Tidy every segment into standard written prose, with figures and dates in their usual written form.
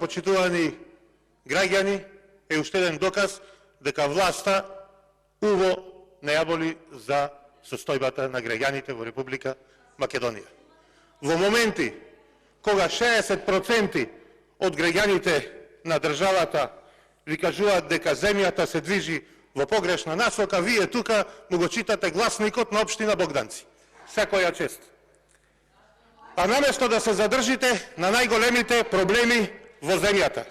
почитувани граѓани, е уште еден доказ дека власта уво не ја боли за состојбата на граѓаните во Република Македонија. Во моменти кога 60% од граѓаните на државата ви кажуваат дека земјата се движи во погрешна насока, вие тука му го читате гласникот на општина Богданци. Секоја чест. А наместо да се задржите на најголемите проблеми во земјата.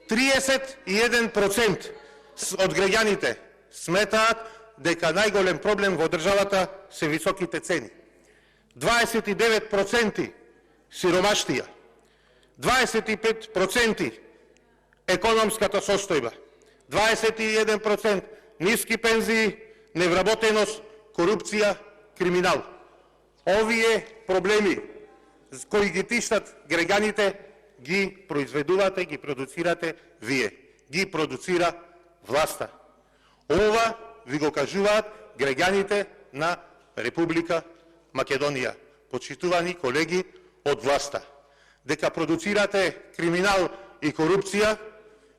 31% од граѓаните сметаат дека најголем проблем во државата се високите цени. 29% сиромаштија. 25% економската состојба. 21% ниски пензии, невработеност, корупција, криминал. Овие проблеми кои ги тиштат граѓаните ги произведувате, ги продуцирате вие. Ги продуцира власта. Ова ви го кажуваат граѓаните на Република Македонија. Почитувани колеги од власта. Дека продуцирате криминал и корупција,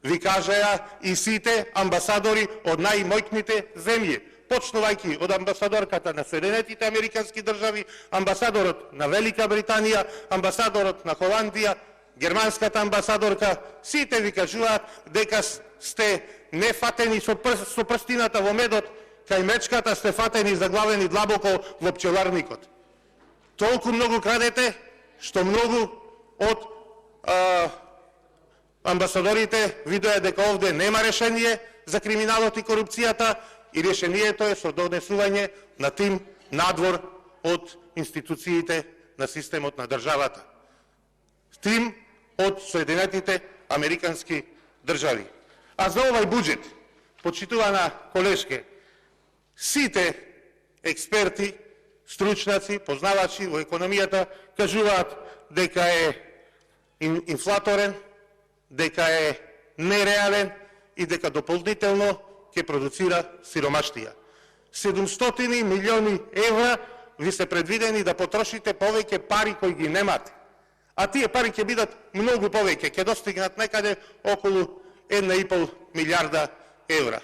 ви кажаја и сите амбасадори од најмоќните земји, почнувајќи од амбасадорката на Соединетите Американски држави, амбасадорот на Велика Британија, амбасадорот на Холандија, германската амбасадорка, сите ви кажуваат дека сте не фатени со прстината во медот, кај мечката сте фатени заглавени длабоко во пчеларникот. Толку многу крадете, што многу од амбасадорите видоа дека овде нема решение за криминалот и корупцијата и решението е со донесување на тим надвор од институциите на системот на државата. Тим од Соединетите Американски држави. А за овај буџет, почитувана колешке, сите експерти, стручнаци, познавачи во економијата кажуваат дека е инфлаторен, дека е нереален и дека дополнително ќе продуцира сиромаштија. 700 милиони евра ви се предвидени да потрошите повеќе пари кои ги немате. А тие пари ќе бидат многу повеќе, ќе достигнат некаде околу 1,5 милиарда евра.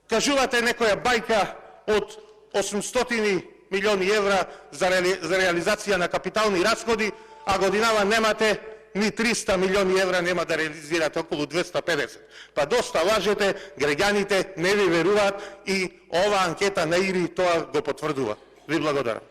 Кажувате некоја бајка од 800 милиони евра за реализација на капитални расходи, а годинава немате ни 300 милиони евра, нема да реализирате околу 250. Па доста лажете, граѓаните не ви веруваат и ова анкета на ИРИ тоа го потврдува. Ви благодарам.